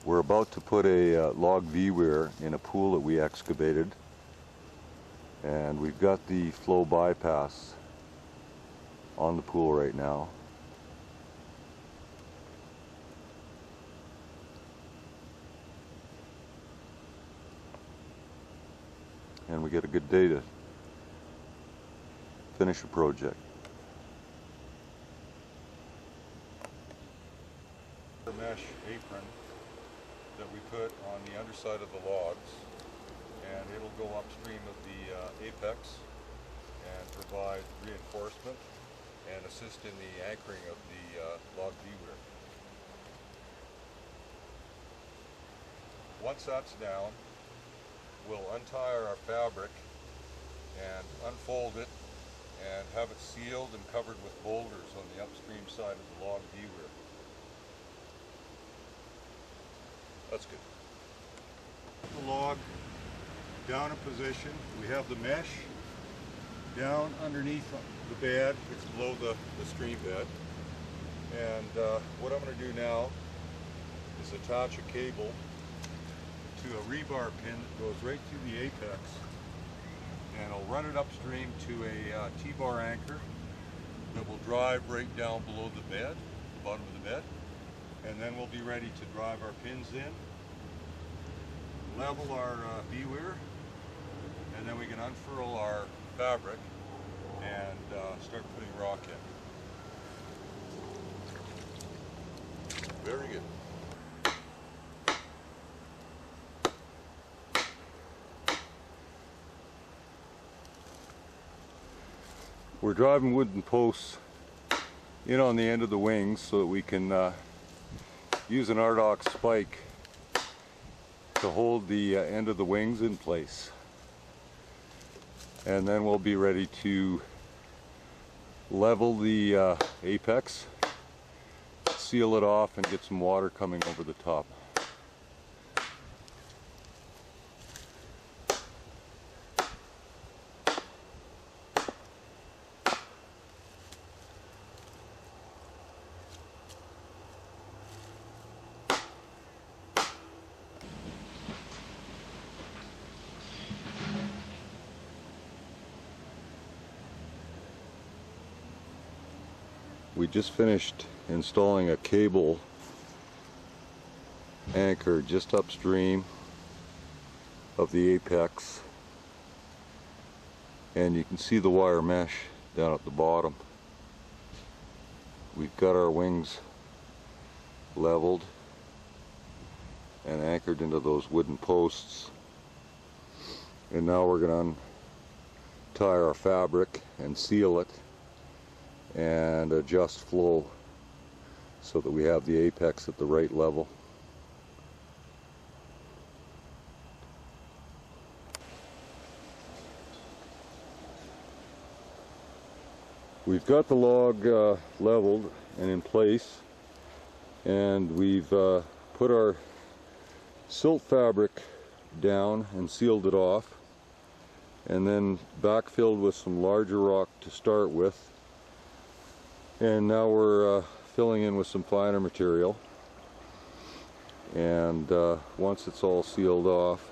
We're about to put a log weir in a pool that we excavated, and we've got the flow bypass on the pool right now. And we get a good day to finish the project. The mesh apron that we put on the underside of the logs, and it'll go upstream of the apex and provide reinforcement and assist in the anchoring of the log weir. Once that's down, we'll untie our fabric and unfold it and have it sealed and covered with boulders on the upstream side of the log weir. That's good. Put the log down in position. We have the mesh down underneath the bed. It's below the stream bed. And what I'm going to do now is attach a cable to a rebar pin that goes right through the apex. And I'll run it upstream to a T-bar anchor that will drive right down below the bed, the bottom of the bed. And then we'll be ready to drive our pins in, level our weir, and then we can unfurl our fabric and start putting rock in. Very good. We're driving wooden posts in on the end of the wings so that we can use an RDOX spike to hold the end of the wings in place. And then we'll be ready to level the apex, seal it off, and get some water coming over the top. We just finished installing a cable anchor just upstream of the apex, and you can see the wire mesh down at the bottom. We've got our wings leveled and anchored into those wooden posts, and now we're going to untie our fabric and seal it and adjust flow so that we have the apex at the right level. We've got the log leveled and in place, and we've put our silt fabric down and sealed it off, and then backfilled with some larger rock to start with. And now we're filling in with some finer material, and once it's all sealed off,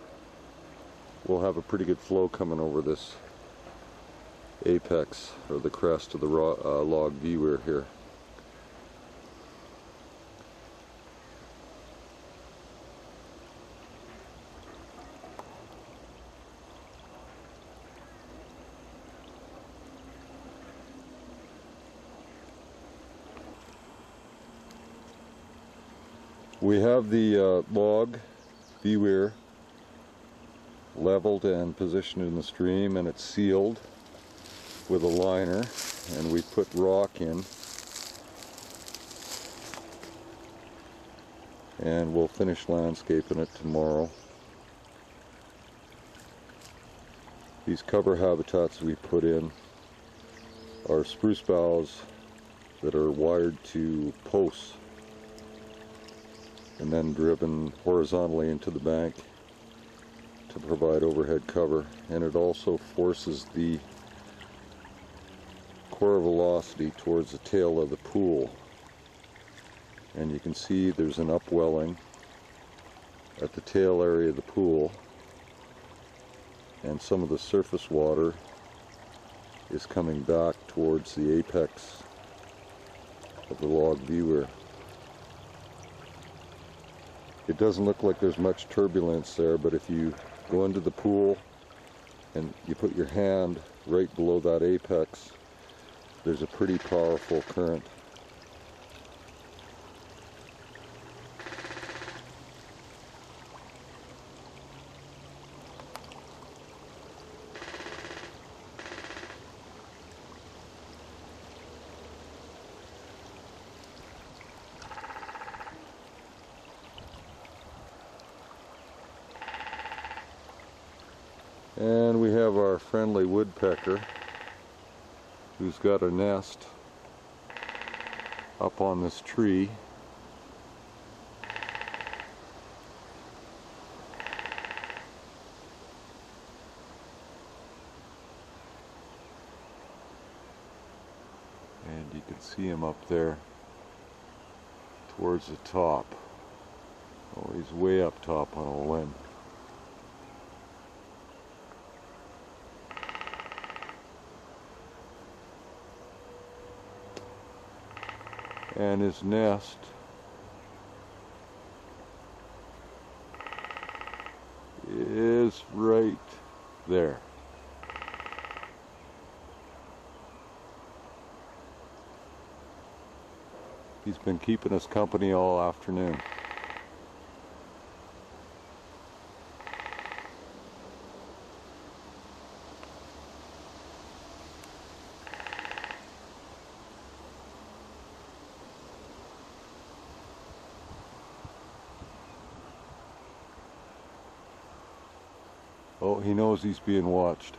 we'll have a pretty good flow coming over this apex, or the crest of the log weir here. We have the log weir leveled and positioned in the stream, and it's sealed with a liner, and we put rock in, and we'll finish landscaping it tomorrow. These cover habitats we put in are spruce boughs that are wired to posts and then driven horizontally into the bank to provide overhead cover, and it also forces the core velocity towards the tail of the pool. And you can see there's an upwelling at the tail area of the pool, and some of the surface water is coming back towards the apex of the log weir. It doesn't look like there's much turbulence there, but if you go into the pool and you put your hand right below that apex, there's a pretty powerful current. And we have our friendly woodpecker who's got a nest up on this tree. And you can see him up there towards the top. Oh, he's way up top on a limb. And his nest is right there. He's been keeping us company all afternoon. Oh, he knows he's being watched.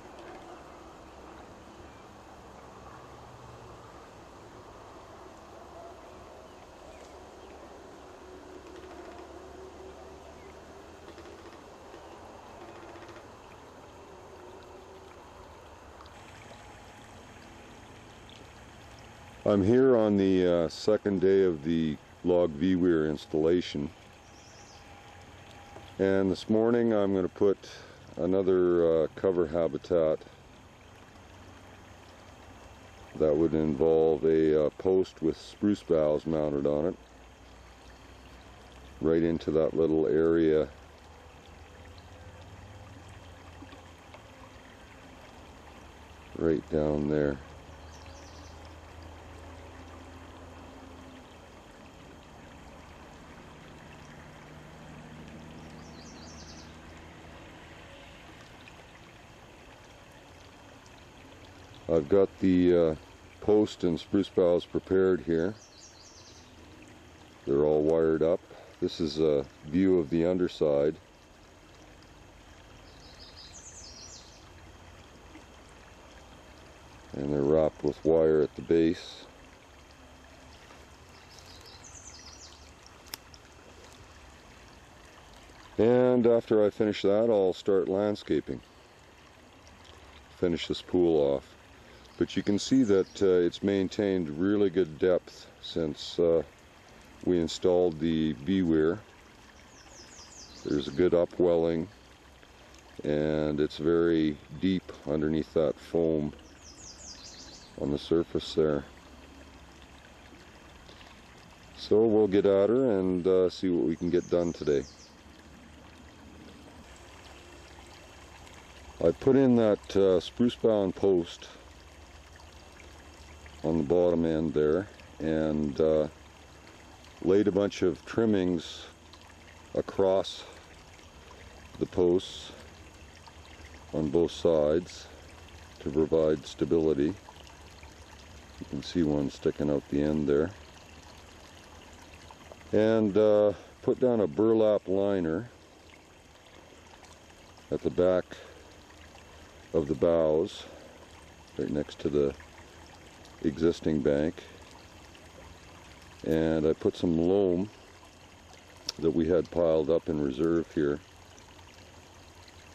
I'm here on the second day of the log weir installation, and this morning I'm going to put another cover habitat that would involve a post with spruce boughs mounted on it right into that little area right down there. I've got the post and spruce boughs prepared here. They're all wired up. This is a view of the underside. And they're wrapped with wire at the base. And after I finish that, I'll start landscaping. Finish this pool off. But you can see that it's maintained really good depth since we installed the weir. There's a good upwelling, and it's very deep underneath that foam on the surface there. So we'll get at her and see what we can get done today. I put in that spruce bound post on the bottom end there, and laid a bunch of trimmings across the posts on both sides to provide stability. You can see one sticking out the end there. And put down a burlap liner at the back of the boughs, right next to the existing bank. And I put some loam that we had piled up in reserve here,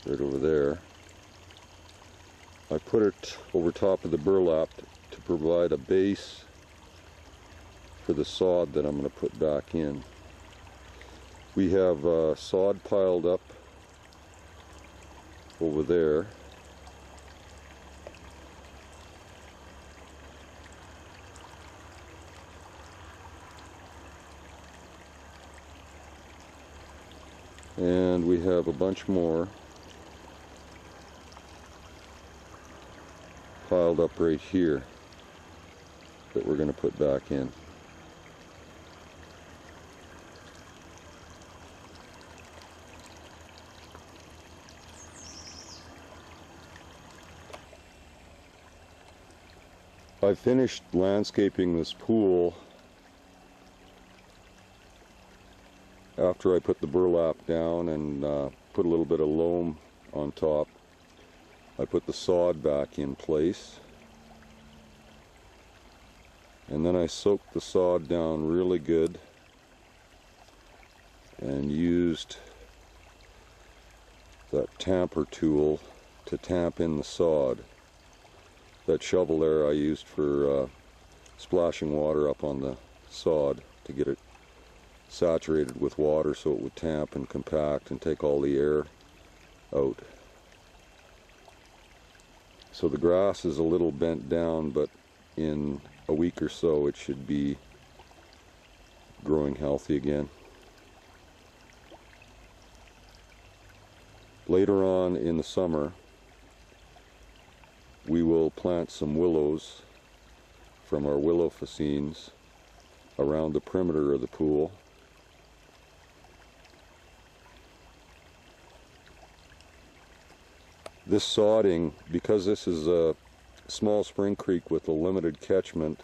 right over there. I put it over top of the burlap to provide a base for the sod that I'm going to put back in. We have sod piled up over there. And we have a bunch more piled up right here that we're going to put back in. I finished landscaping this pool after I put the burlap down and put a little bit of loam on top. I put the sod back in place, and then I soaked the sod down really good and used that tamper tool to tamp in the sod. That shovel there I used for splashing water up on the sod to get it saturated with water so it would tamp and compact and take all the air out. So the grass is a little bent down, but in a week or so it should be growing healthy again. Later on in the summer, we will plant some willows from our willow fascines around the perimeter of the pool. This sodding, because this is a small spring creek with a limited catchment,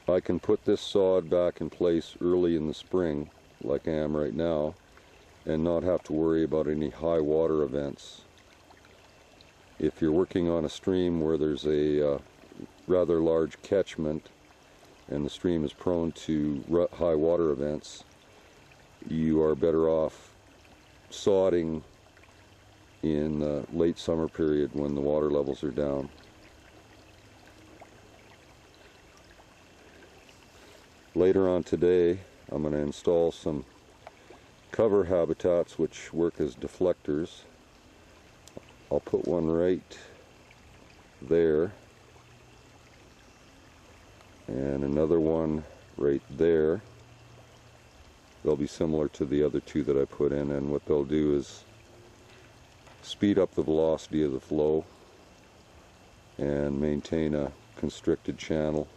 I can put this sod back in place early in the spring, like I am right now, and not have to worry about any high water events. If you're working on a stream where there's a rather large catchment and the stream is prone to high water events, you are better off sodding in the late summer period when the water levels are down. Later on today, I'm going to install some cover habitats which work as deflectors. I'll put one right there and another one right there. They'll be similar to the other two that I put in, and what they'll do is speed up the velocity of the flow and maintain a constricted channel.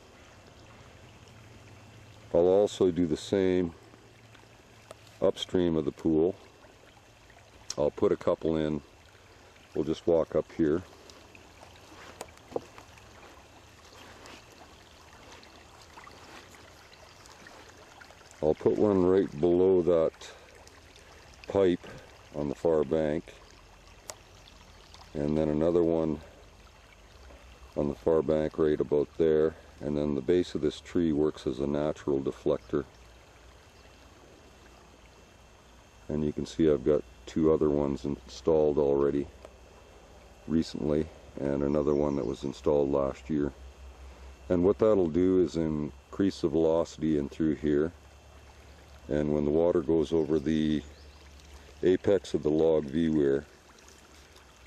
I'll also do the same upstream of the pool. I'll put a couple in. We'll just walk up here. I'll put one right below that pipe on the far bank, and then another one on the far bank right about there, and then the base of this tree works as a natural deflector. And you can see I've got two other ones installed already recently, and another one that was installed last year. And what that'll do is increase the velocity in through here, and when the water goes over the apex of the log weir,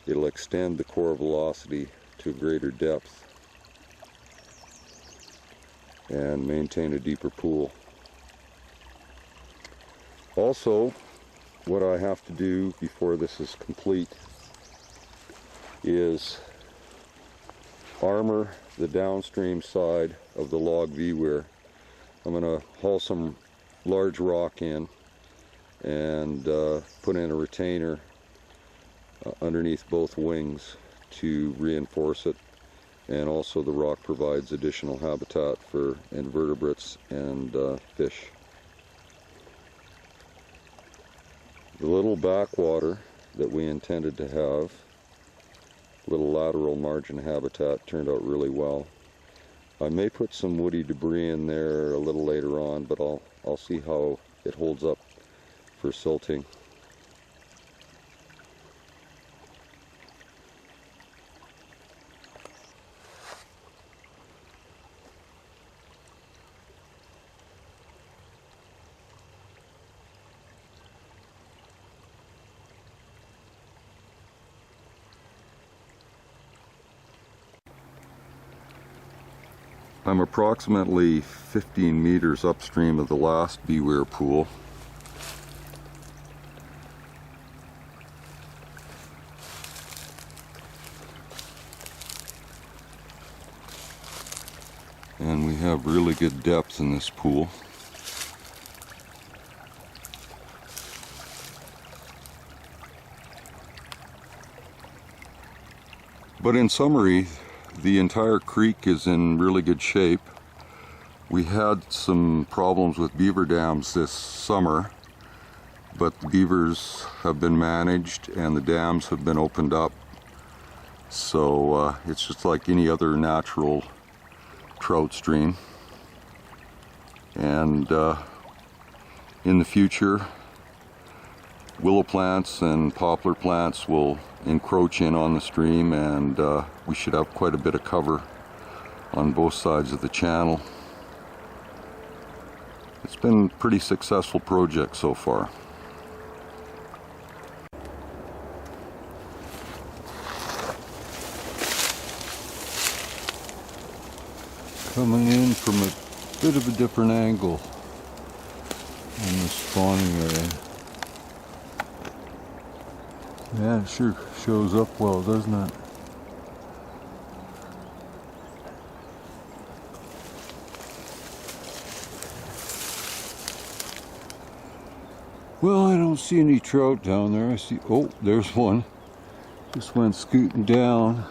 it'll extend the core velocity to a greater depth and maintain a deeper pool. Also, what I have to do before this is complete is armor the downstream side of the log weir. I'm going to haul some large rock in and put in a retainer underneath both wings to reinforce it, and also the rock provides additional habitat for invertebrates and fish. The little backwater that we intended to have, little lateral margin habitat, turned out really well. I may put some woody debris in there a little later on, but I'll see how it holds up for silting. I'm approximately 15 meters upstream of the last weir pool. And we have really good depth in this pool. But in summary, the entire creek is in really good shape. We had some problems with beaver dams this summer, but the beavers have been managed and the dams have been opened up. So it's just like any other natural trout stream. And in the future, willow plants and poplar plants will encroach in on the stream, and we should have quite a bit of cover on both sides of the channel. It's been a pretty successful project so far. Coming in from a bit of a different angle in the spawning area. Yeah, it sure shows up well, doesn't it? Well, I don't see any trout down there. I see, oh, there's one. Just went scooting down.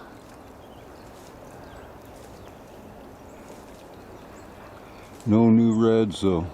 No new reds though.